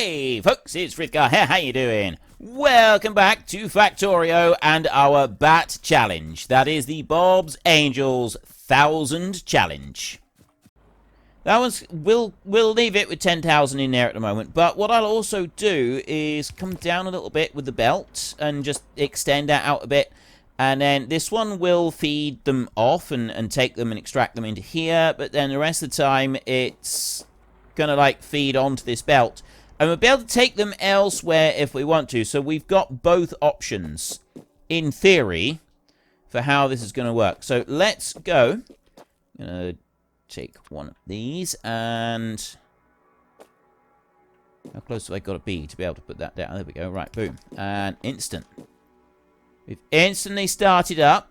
Hey folks, it's Frithgar here, how you doing? Welcome back to Factorio and our Bat Challenge. That is the Bob's Angels 1000 Challenge. That was, we'll leave it with 10,000 in there at the moment, but what I'll also do is come down a little bit with the belt and just extend that out a bit. And then this one will feed them off and take them and extract them into here, but then the rest of the time it's gonna like feed onto this belt. And we'll be able to take them elsewhere if we want to. So we've got both options, in theory, for how this is going to work. So let's go. I'm going to take one of these and... How close have I got to be able to put that down? There we go. Right, boom. And instant. We've instantly started up.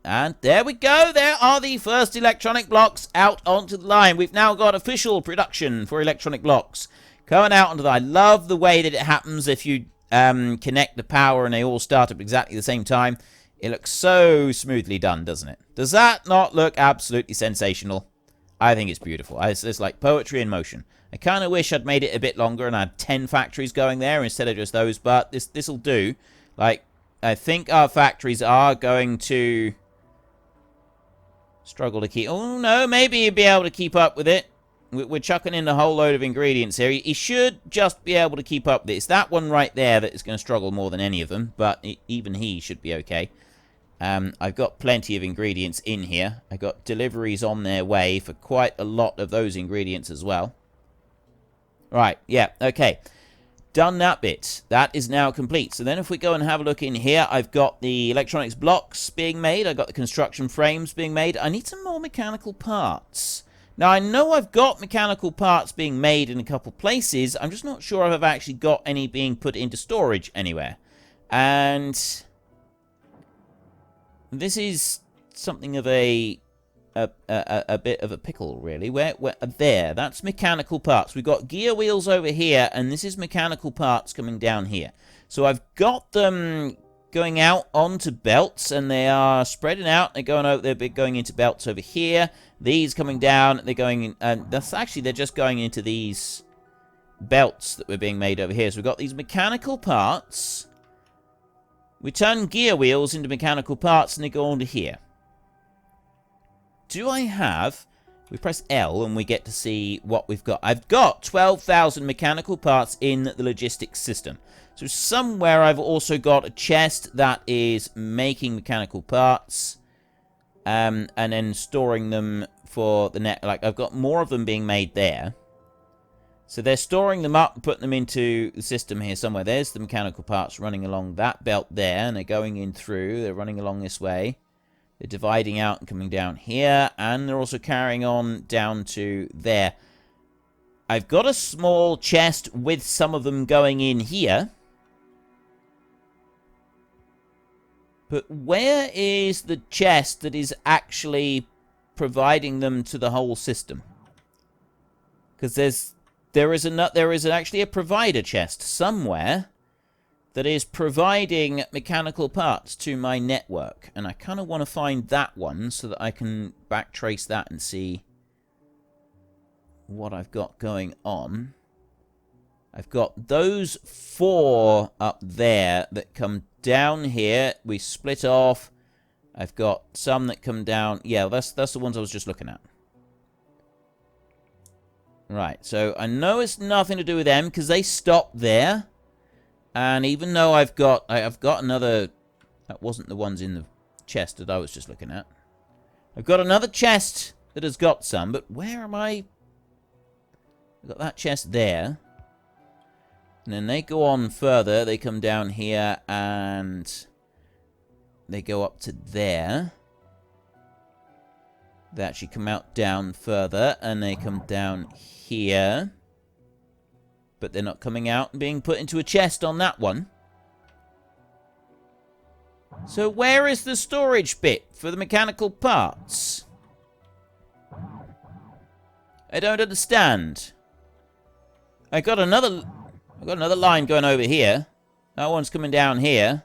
And there we go. There are the first electronic blocks out onto the line. We've now got official production for electronic blocks going out onto the line. I love the way that it happens if you connect the power and they all start up exactly the same time. It looks so smoothly done, doesn't it? Does that not look absolutely sensational? I think it's beautiful. It's like poetry in motion. I kind of wish I'd made it a bit longer and had 10 factories going there instead of just those, but this'll do. Like, I think our factories are going to struggle to keep... Oh, no, maybe he'll be able to keep up with it. We're chucking in a whole load of ingredients here. He should just be able to keep up with it. It's that one right there that is going to struggle more than any of them, but even he should be okay. I've got plenty of ingredients in here. I've got deliveries on their way for quite a lot of those ingredients as well. Right, yeah, okay. Done that bit. That is now complete. So then if we go and have a look in here, I've got the electronics blocks being made. I've got the construction frames being made. I need some more mechanical parts. Now, I know I've got mechanical parts being made in a couple places. I'm just not sure if I've actually got any being put into storage anywhere. And this is something of a bit of a pickle, really. Where there, that's mechanical parts. We've got gear wheels over here, and this is mechanical parts coming down here. So I've got them going out onto belts, and they are spreading out. They're going over. They're going into belts over here. These coming down. They're going in, and that's actually they're just going into these belts that were being made over here. So we've got these mechanical parts. We turn gear wheels into mechanical parts, and they go onto here. Do I have... We press L and we get to see what we've got. I've got 12,000 mechanical parts in the logistics system. So somewhere I've also got a chest that is making mechanical parts. And then storing them for the net. Like, I've got more of them being made there. So they're storing them up and putting them into the system here somewhere. There's the mechanical parts running along that belt there. And they're going in through. They're running along this way. They're dividing out and coming down here, and they're also carrying on down to there. I've got a small chest with some of them going in here. But where is the chest that is actually providing them to the whole system? Because there is actually a provider chest somewhere that is providing mechanical parts to my network. And I kind of want to find that one so that I can backtrace that and see what I've got going on. I've got those 4 up there that come down here. We split off. I've got some that come down. Yeah, that's the ones I was just looking at. Right, so I know it's nothing to do with them because they stop there. And even though I've got another... That wasn't the ones in the chest that I was just looking at. I've got another chest that has got some, but where am I? I've got that chest there. And then they go on further. They come down here and they go up to there. They actually come out down further and they come down here. But they're not coming out and being put into a chest on that one. So where is the storage bit for the mechanical parts? I don't understand. I got another line going over here. That one's coming down here.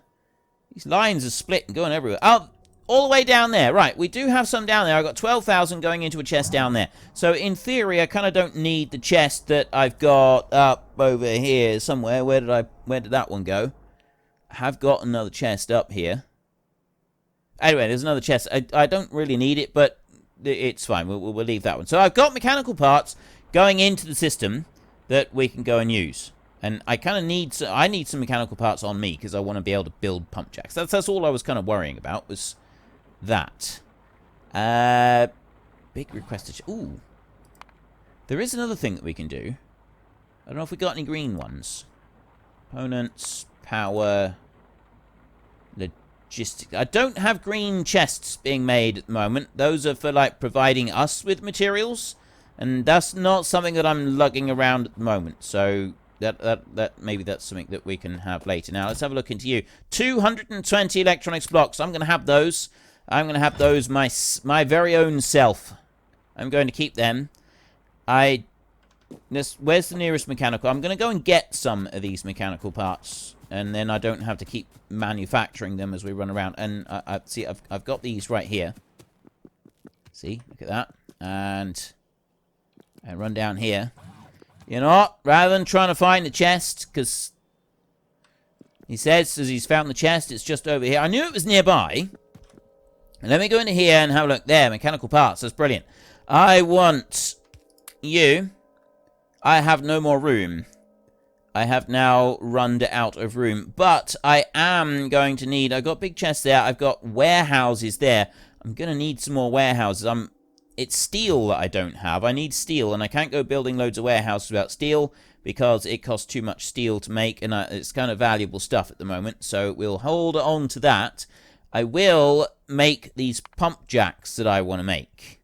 These lines are split and going everywhere. Oh, all the way down there. Right, we do have some down there. I've got 12,000 going into a chest down there. So, in theory, I kind of don't need the chest that I've got up over here somewhere. Where did that one go? I have got another chest up here. Anyway, there's another chest. I don't really need it, but it's fine. We'll leave that one. So, I've got mechanical parts going into the system that we can go and use. And I kind of need some mechanical parts on me because I want to be able to build pump jacks. That's all I was kind of worrying about was that. Big requested. Ooh. There is another thing that we can do. I don't know if we got any green ones. Components, power, logistics. I don't have green chests being made at the moment. Those are for, like, providing us with materials. And that's not something that I'm lugging around at the moment. So that maybe that's something that we can have later. Now, let's have a look into you. 220 electronics blocks. I'm going to have those. I'm going to have those my very own self. I'm going to keep them. Where's the nearest mechanical? I'm going to go and get some of these mechanical parts. And then I don't have to keep manufacturing them as we run around. And see, I've got these right here. See? Look at that. And run down here. You know what? Rather than trying to find the chest, because he says as he's found the chest, it's just over here. I knew it was nearby. And let me go into here and have a look. There, mechanical parts. That's brilliant. I want you. I have no more room. I have now run out of room. But I am going to need... I've got big chests there. I've got warehouses there. I'm going to need some more warehouses. It's steel that I don't have. I need steel, and I can't go building loads of warehouses without steel because it costs too much steel to make, and it's kind of valuable stuff at the moment, so we'll hold on to that. I will make these pump jacks that I want to make.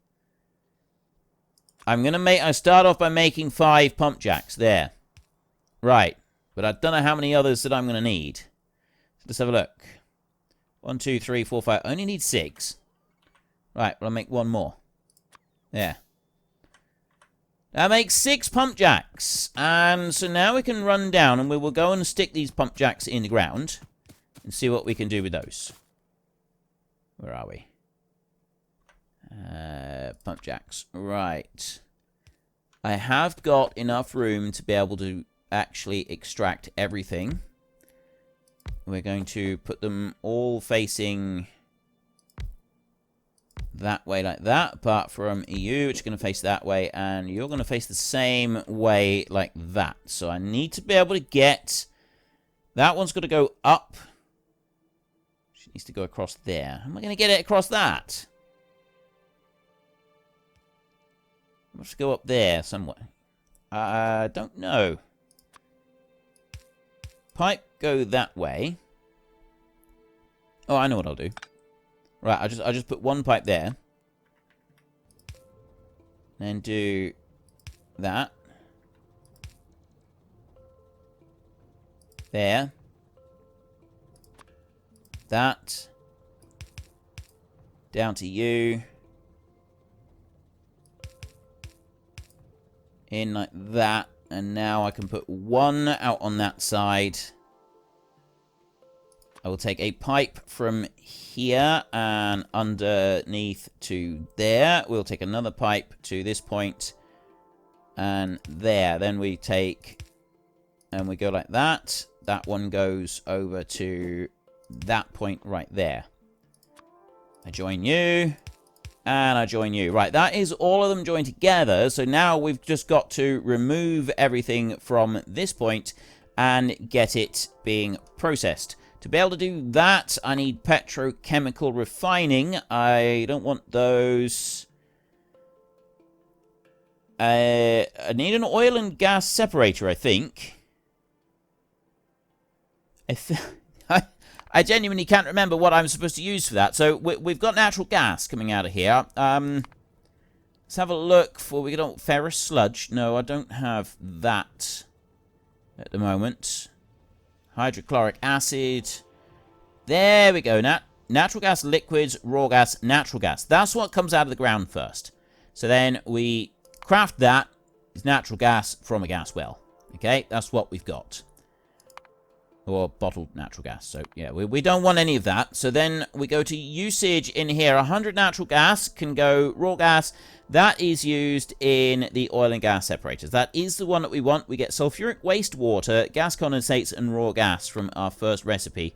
I start off by making 5 pump jacks there. Right, but I don't know how many others that I'm going to need. So let's have a look. 1, 2, 3, 4, 5. I only need 6. Right, well, I'll make 1 more. There. That makes 6 pump jacks. And so now we can run down and we will go and stick these pump jacks in the ground and see what we can do with those. Where are we? Pump jacks. Right. I have got enough room to be able to actually extract everything. We're going to put them all facing that way like that, apart from you, which is going to face that way, and you're going to face the same way like that. So I need to be able to get... That one's got to go up. She needs to go across there. How am I going to get it across that? Let's go up there somewhere. I don't know. Pipe go that way. Oh, I know what I'll do. Right, I'll just put 1 pipe there. Then do that. There. That. Down to you. In like that. And now I can put 1 out on that side. I will take a pipe from here and underneath to there. We'll take another pipe to this point and there. Then we take and we go like that. That one goes over to that point right there. I join you and I join you. Right, that is all of them joined together. So now we've just got to remove everything from this point and get it being processed. To be able to do that, I need petrochemical refining. I don't want those. I need an oil and gas separator, I think. I genuinely can't remember what I'm supposed to use for that. So we've got natural gas coming out of here. Let's have a look for... We don't... Ferrous sludge. No, I don't have that at the moment. Hydrochloric acid. There we go. Natural gas, liquids, raw gas, natural gas. That's what comes out of the ground first. So then we craft that. It's natural gas from a gas well. Okay, that's what we've got. Or bottled natural gas. So, yeah, we don't want any of that. So then we go to usage in here. 100 natural gas can go raw gas. That is used in the oil and gas separators. That is the one that we want. We get sulfuric waste water, gas condensates, and raw gas from our first recipe.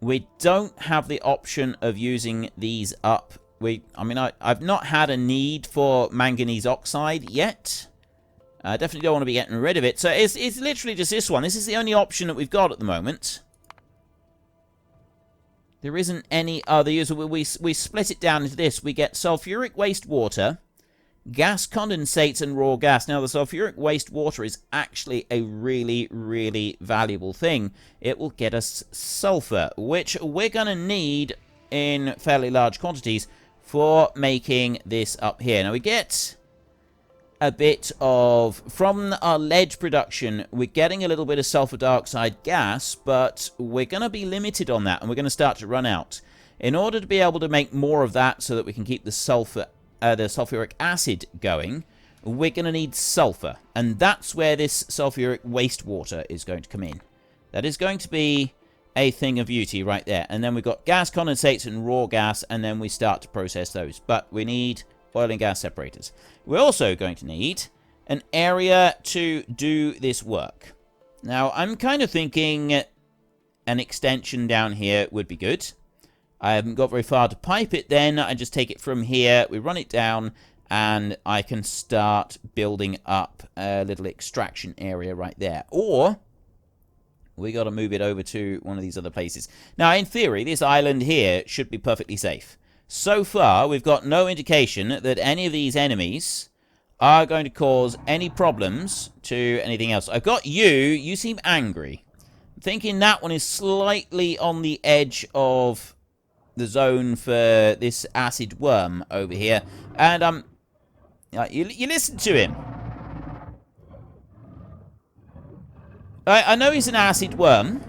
We don't have the option of using these up. I've not had a need for manganese oxide yet. I definitely don't want to be getting rid of it. So it's literally just this one. This is the only option that we've got at the moment. There isn't any other use. We split it down into this. We get sulfuric waste water, gas condensates, and raw gas. Now, the sulfuric waste water is actually a really, really valuable thing. It will get us sulfur, which we're going to need in fairly large quantities for making this up here. Now, we get a bit of, from our lead production, we're getting a little bit of sulfur dioxide gas, but we're going to be limited on that, and we're going to start to run out. In order to be able to make more of that so that we can keep the sulfuric acid going, we're going to need sulfur, and that's where this sulfuric wastewater is going to come in. That is going to be a thing of beauty right there. And then we've got gas condensates and raw gas, and then we start to process those. But we need oil and gas separators. We're also going to need an area to do this work. Now, I'm kind of thinking an extension down here would be good. I haven't got very far to pipe it then. I just take it from here, we run it down, and I can start building up a little extraction area right there. Or we got to move it over to one of these other places. Now, in theory, this island here should be perfectly safe. So far, we've got no indication that any of these enemies are going to cause any problems to anything else. I've got you. You seem angry. I'm thinking that one is slightly on the edge of the zone for this acid worm over here. And, you listen to him. I know he's an acid worm.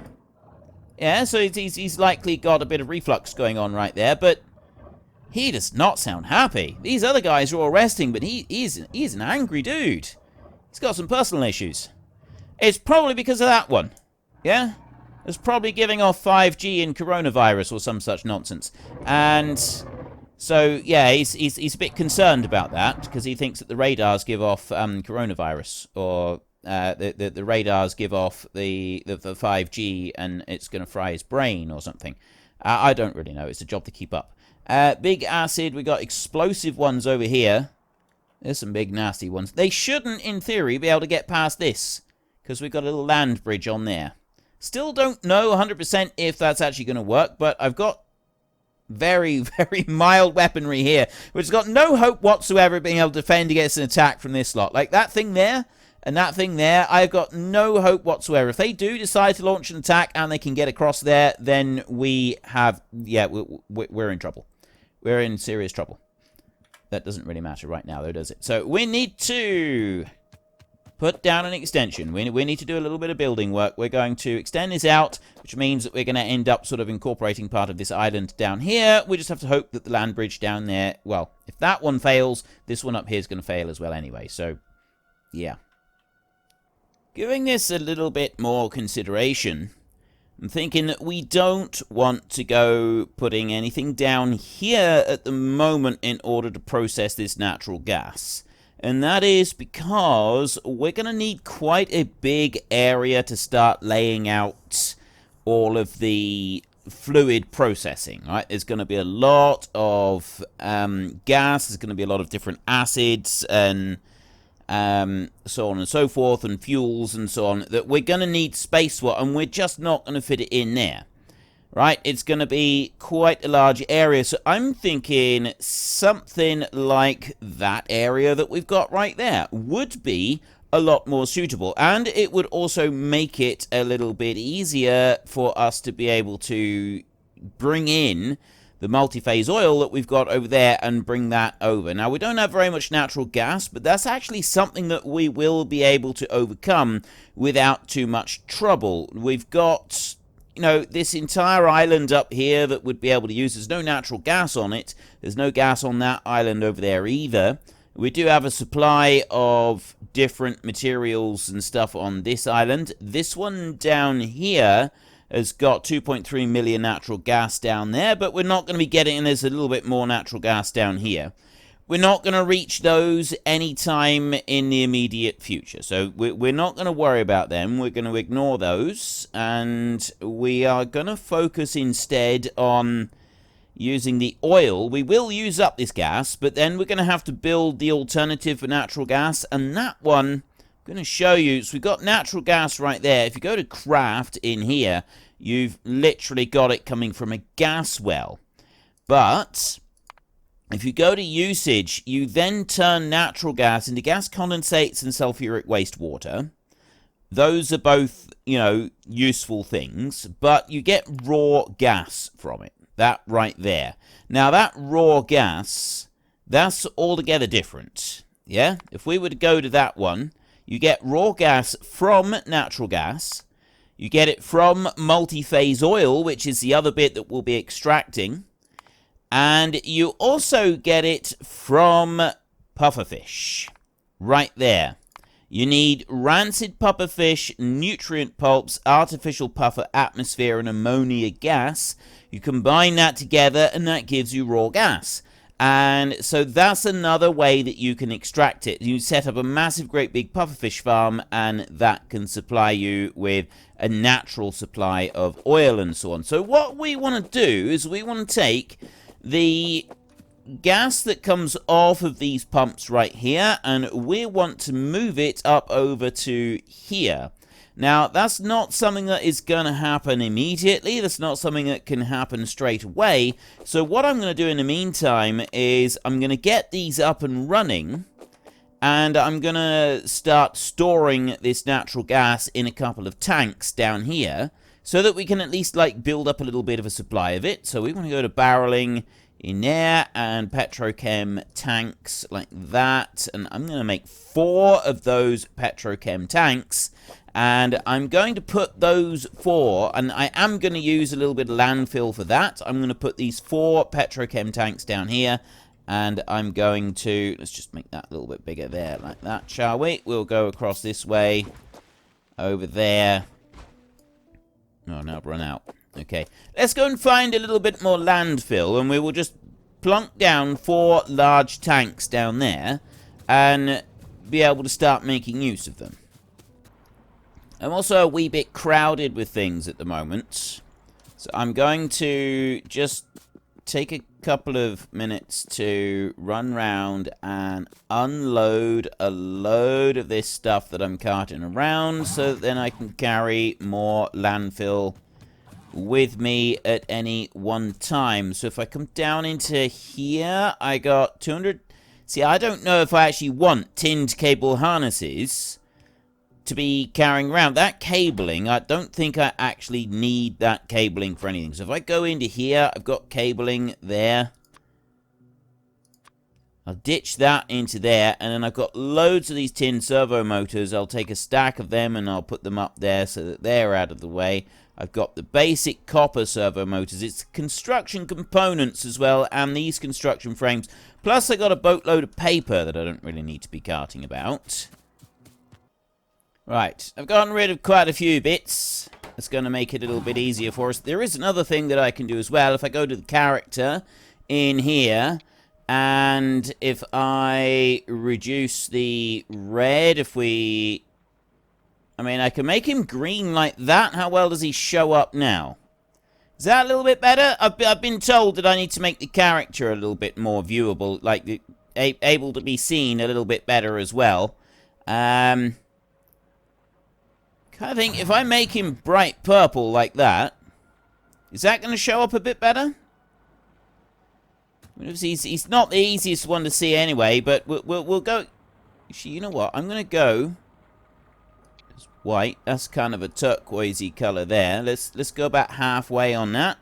Yeah, so he's likely got a bit of reflux going on right there, but he does not sound happy. These other guys are all resting, but he's an angry dude. He's got some personal issues. It's probably because of that one. Yeah? It's probably giving off 5G and coronavirus or some such nonsense. And so, yeah, he's a bit concerned about that, because he thinks that the radars give off coronavirus, or the radars give off the 5G, and it's going to fry his brain or something. I don't really know. It's a job to keep up. Big acid. We got explosive ones over here. There's some big nasty ones. They shouldn't, in theory, be able to get past this, because we've got a little land bridge on there. Still don't know 100% if that's actually going to work, but I've got very, very mild weaponry here, which has got no hope whatsoever of being able to defend against an attack from this lot. Like that thing there and that thing there, I've got no hope whatsoever. If they do decide to launch an attack and they can get across there, then we have, yeah, we're in trouble. We're in serious trouble. That doesn't really matter right now, though, does it? So we need to put down an extension. We need to do a little bit of building work. We're going to extend this out, which means that we're going to end up sort of incorporating part of this island down here. We just have to hope that the land bridge down there, well, if that one fails, this one up here is going to fail as well anyway. So, yeah. Giving this a little bit more consideration, I'm thinking that we don't want to go putting anything down here at the moment in order to process this natural gas. And that is because we're going to need quite a big area to start laying out all of the fluid processing, right? There's going to be a lot of gas, there's going to be a lot of different acids and so on and so forth, and fuels and so on, that we're going to need space for, and we're just not going to fit it in there. Right, it's going to be quite a large area, so I'm thinking something like that area that we've got right there would be a lot more suitable, and it would also make it a little bit easier for us to be able to bring in the multi-phase oil that we've got over there and bring that over. Now, we don't have very much natural gas, but that's actually something that we will be able to overcome without too much trouble. We've got, you know, this entire island up here that would be able to use. There's no natural gas on it. There's no gas on that island over there either. We do have a supply of different materials and stuff on this island. This one down here, has got 2.3 million natural gas down there, but we're not going to be getting, and there's a little bit more natural gas down here. We're not going to reach those anytime in the immediate future. So we're not going to worry about them. We're going to ignore those. And we are going to focus instead on using the oil. We will use up this gas, but then we're going to have to build the alternative for natural gas. And that one, I'm going to show you. So we've got natural gas right there. If you go to craft in here, you've literally got it coming from a gas well. But if you go to usage, you then turn natural gas into gas condensates and sulfuric wastewater. Those are both, you know, useful things, but you get raw gas from it. That right there. Now, that raw gas, that's altogether different. Yeah? If we were to go to that one, you get raw gas from natural gas. You get it from multi-phase oil, which is the other bit that we'll be extracting. And you also get it from pufferfish. Right there. You need rancid pufferfish, nutrient pulps, artificial puffer atmosphere, and ammonia gas. You combine that together and that gives you raw gas. And so that's another way that you can extract it. You set up a massive, great big pufferfish farm and that can supply you with a natural supply of oil and so on. So what we want to do is we want to take the gas that comes off of these pumps right here, and we want to move it up over to here. Now, that's not something that is going to happen immediately. That's not something that can happen straight away. So what I'm going to do in the meantime is I'm going to get these up and running, and I'm going to start storing this natural gas in a couple of tanks down here, so that we can at least, like, build up a little bit of a supply of it. So we want to go to barreling in there and petrochem tanks like that. And I'm going to make 4 of those petrochem tanks. And I'm going to put those 4, and I am going to use a little bit of landfill for that. I'm going to put these 4 petrochem tanks down here. And I'm going to, let's just make that a little bit bigger there like that, shall we? We'll go across this way, over there. Oh, no, I've run out. Okay, let's go and find a little bit more landfill, and we will just plunk down 4 large tanks down there and be able to start making use of them. I'm also a wee bit crowded with things at the moment, so I'm going to just take a couple of minutes to run round and unload a load of this stuff that I'm carting around, so that then I can carry more landfill with me at any one time. So if I come down into here, I got 200. See, I don't know if I actually want tinned cable harnesses to be carrying around. That cabling, I don't think I actually need that cabling for anything. So if I go into here, I've got cabling there. I'll ditch that into there, and then I've got loads of these tin servo motors. I'll take a stack of them and I'll put them up there so that they're out of the way. I've got the basic copper servo motors. It's construction components as well, and these construction frames. Plus I got a boatload of paper that I don't really need to be carting about. Right, I've gotten rid of quite a few bits. It's going to make it a little bit easier for us. There is another thing that I can do as well. If I go to the character in here, and if I reduce the red, if we... I mean, I can make him green like that. How well does he show up now? Is that a little bit better? I've been told that I need to make the character a little bit more viewable, like able to be seen a little bit better as well. Kind of think if I make him bright purple like that, is that going to show up a bit better? He's not the easiest one to see anyway, but we'll go. Actually, you know what? I'm going to go white. That's kind of a turquoisey color there. Let's go about halfway on that.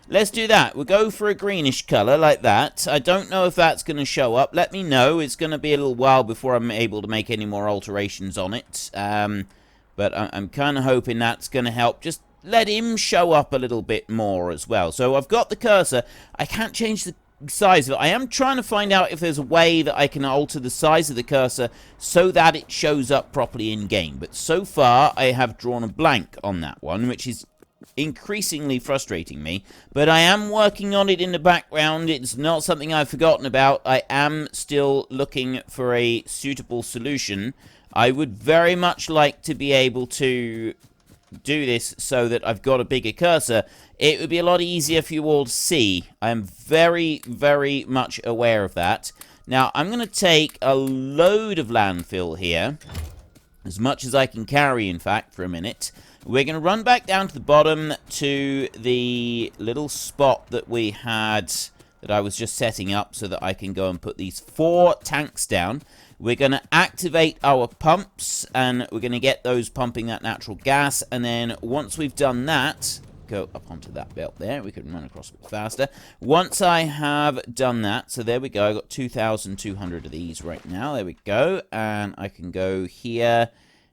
Let's do that. We'll go for a greenish color like that. I don't know if that's going to show up. Let me know. It's going to be a little while before I'm able to make any more alterations on it. But I'm kind of hoping that's going to help. Just let him show up a little bit more as well. So I've got the cursor. I can't change the size of it. I am trying to find out if there's a way that I can alter the size of the cursor so that it shows up properly in game, but so far I have drawn a blank on that one, which is increasingly frustrating me, but I am working on it in the background. It's not something I've forgotten about. I am still looking for a suitable solution. I would very much like to be able to do this so that I've got a bigger cursor. It would be a lot easier for you all to see. I am very, very much aware of that. Now, I'm going to take a load of landfill here, as much as I can carry, in fact, for a minute. We're going to run back down to the bottom to the little spot that we had, that I was just setting up so that I can go and put these 4 tanks down. We're going to activate our pumps, and we're going to get those pumping that natural gas. And then once we've done that, go up onto that belt there. We can run across a bit faster. Once I have done that, so there we go. I've got 2,200 of these right now. There we go. And I can go here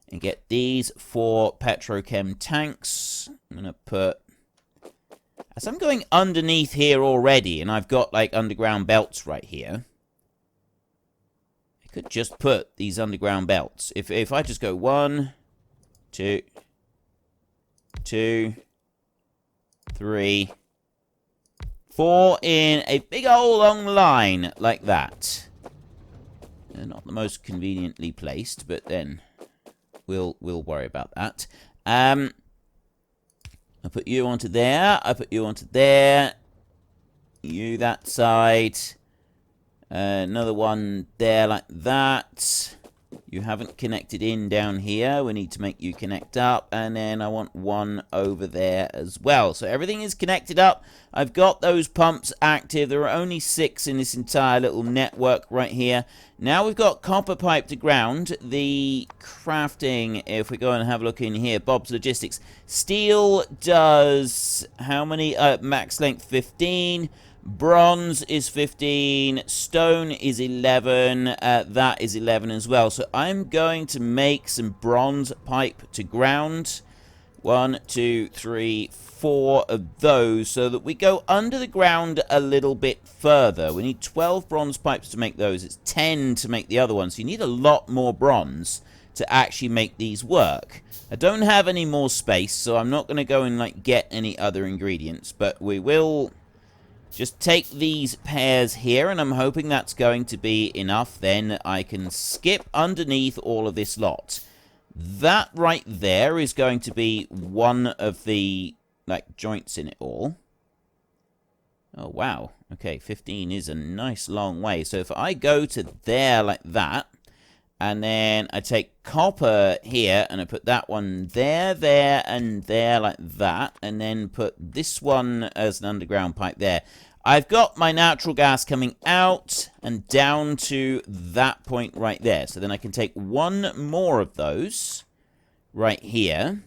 and get these 4 petrochem tanks. I'm going to put... As I'm going underneath here already, and I've got, like, underground belts right here, I could just put these underground belts. If I just go 1, 2, 2, 3, 4 in a big old long line like that. They're not the most conveniently placed, but then we'll worry about that. I put you onto there. I put you onto there. You that side. Another one there like that. You haven't connected in down here. We need to make you connect up. And then I want one over there as well. So everything is connected up. I've got those pumps active. There are only 6 in this entire little network right here. Now we've got copper pipe to ground. The crafting, if we go and have a look in here, Bob's Logistics. Steel does how many? Max length 15. Bronze is 15, stone is 11, that is 11 as well. So I'm going to make some bronze pipe to ground. 1, 2, 3, 4 of those so that we go under the ground a little bit further. We need 12 bronze pipes to make those. It's 10 to make the other ones. So you need a lot more bronze to actually make these work. I don't have any more space, so I'm not going to go and like get any other ingredients, but we will... just take these pairs here, and I'm hoping that's going to be enough. Then I can skip underneath all of this lot. That right there is going to be one of the, like, joints in it all. Oh, wow. Okay, 15 is a nice long way. So if I go to there like that, and then I take copper here, and I put that one there, there, and there like that, and then put this one as an underground pipe there. I've got my natural gas coming out and down to that point right there. So then I can take one more of those right here.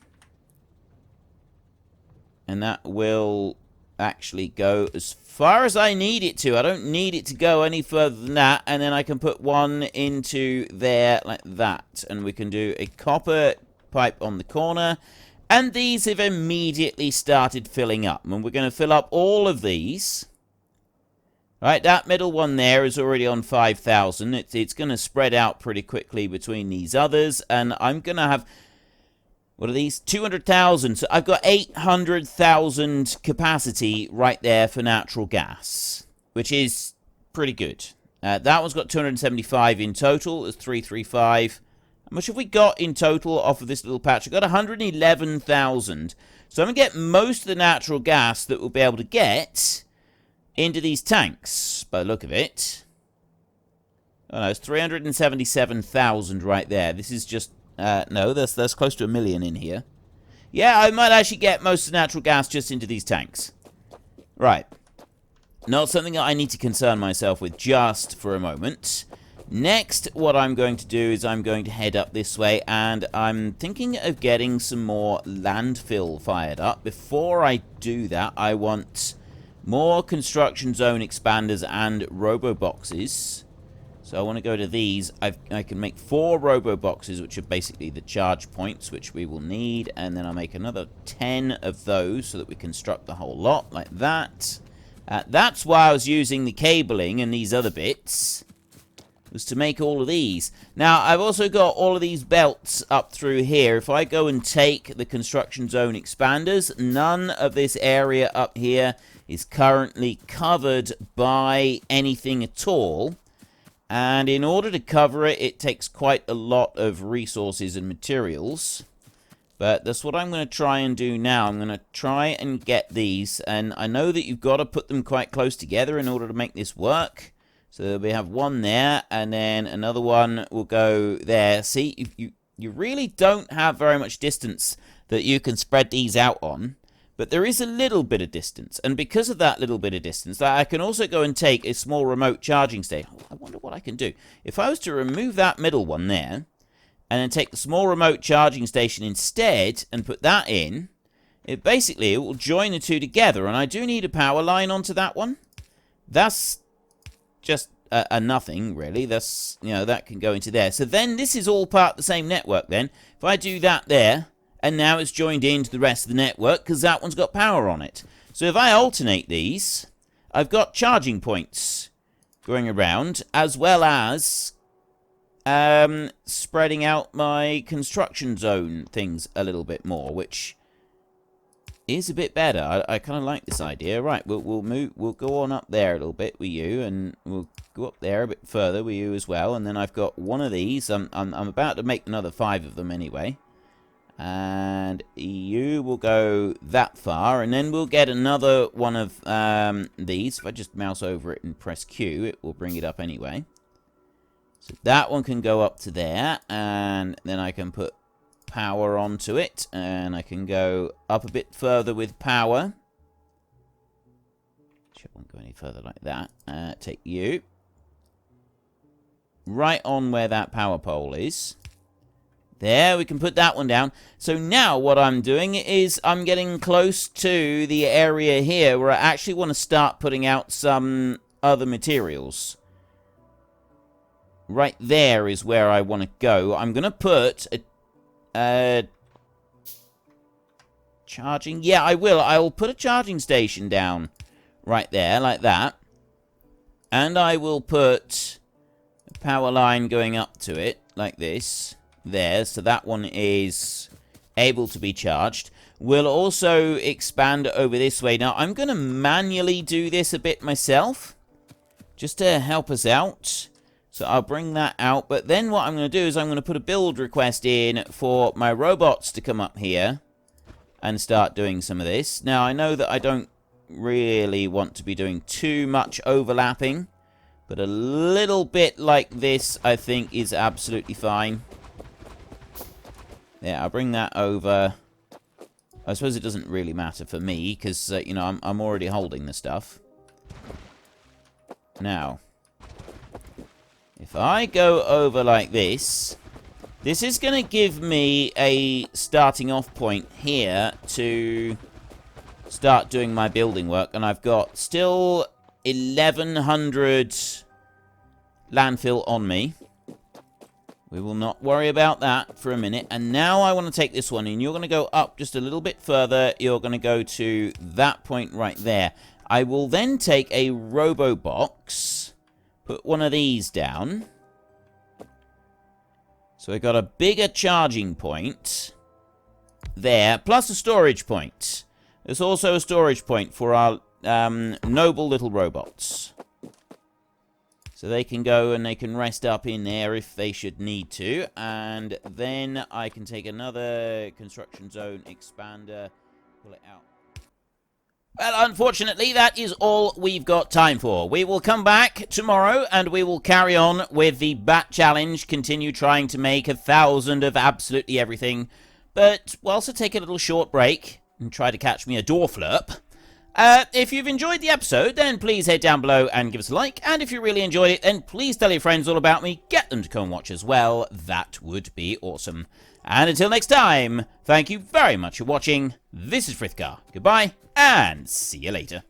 And that will actually go as far as I need it to. I don't need it to go any further than that. And then I can put one into there like that. And we can do a copper pipe on the corner. And these have immediately started filling up. And we're going to fill up all of these. Right, that middle one there is already on 5,000. It's going to spread out pretty quickly between these others. And I'm going to have... what are these? 200,000. So I've got 800,000 capacity right there for natural gas, which is pretty good. That one's got 275 in total. It's 335. How much have we got in total off of this little patch? I've got 111,000. So I'm going to get most of the natural gas that we'll be able to get into these tanks, by the look of it. Oh no, it's 377,000 right there. This is just... no, there's close to 1 million in here. Yeah, I might actually get most of the natural gas just into these tanks. Right. Not something that I need to concern myself with just for a moment. Next, what I'm going to do is I'm going to head up this way, and I'm thinking of getting some more landfill fired up. Before I do that, I want more construction zone expanders and robo-boxes. So I want to go to these. I can make 4 robo-boxes, which are basically the charge points, which we will need. And then I'll make another 10 of those so that we construct the whole lot like that. That's why I was using the cabling and these other bits. was to make all of these. Now, I've also got all of these belts up through here. If I go and take the construction zone expanders, none of this area up here is currently covered by anything at all. And in order to cover it, it takes quite a lot of resources and materials. But that's what I'm going to try and do now. I'm going to try and get these. And I know that you've got to put them quite close together in order to make this work. So we have one there, and then another one will go there. See, you really don't have very much distance that you can spread these out on. But there is a little bit of distance. And because of that little bit of distance, I can also go and take a small remote charging station. I wonder what I can do. If I was to remove that middle one there, and then take the small remote charging station instead, and put that in, it will join the two together. And I do need a power line onto that one. That's just a nothing, really. That's, you know, that can go into there. So then this is all part of the same network then. If I do that there, and now it's joined into the rest of the network, because that one's got power on it. So if I alternate these, I've got charging points going around, as well as spreading out my construction zone things a little bit more, which is a bit better. I kind of like this idea. Right, we'll go on up there a little bit with you, and we'll go up there a bit further with you as well. And then I've got one of these. I'm about to make another 5 of them anyway. And you will go that far, and then we'll get another one of these. If I just mouse over it and press Q, it will bring it up anyway. So that one can go up to there, and then I can put power onto it, and I can go up a bit further with power. It won't go any further like that. Take you right on where that power pole is. There, we can put that one down. So now what I'm doing is I'm getting close to the area here where I actually want to start putting out some other materials. Right there is where I want to go. I'm going to put a charging... Yeah, I will. I will put a charging station down right there, like that. And I will put a power line going up to it, like this. There, so that one is able to be charged. We'll also expand over this way. Now, I'm going to manually do this a bit myself, just to help us out. So I'll bring that out. But then what I'm going to do is I'm going to put a build request in for my robots to come up here and start doing some of this. Now, I know that I don't really want to be doing too much overlapping, but a little bit like this, I think, is absolutely fine. Yeah, I'll bring that over. I suppose it doesn't really matter for me, because, you know, I'm already holding the stuff. Now, if I go over like this, this is going to give me a starting off point here to start doing my building work. And I've got still 1,100 landfill on me. We will not worry about that for a minute. And now I want to take this one, and you're going to go up just a little bit further. You're going to go to that point right there. I will then take a robo box, put one of these down. So we've got a bigger charging point there, plus a storage point. There's also a storage point for our noble little robots. So they can go and they can rest up in there if they should need to. And then I can take another construction zone expander, pull it out. Well, unfortunately, that is all we've got time for. We will come back tomorrow and we will carry on with the Bat Challenge, continue trying to make 1,000 of absolutely everything. But we'll also take a little short break and try to catch me a door flurp. If you've enjoyed the episode, then please head down below and give us a like. And if you really enjoyed it, then please tell your friends all about me. Get them to come and watch as well. That would be awesome. And until next time, thank you very much for watching. This is Frithgar. Goodbye, and see you later.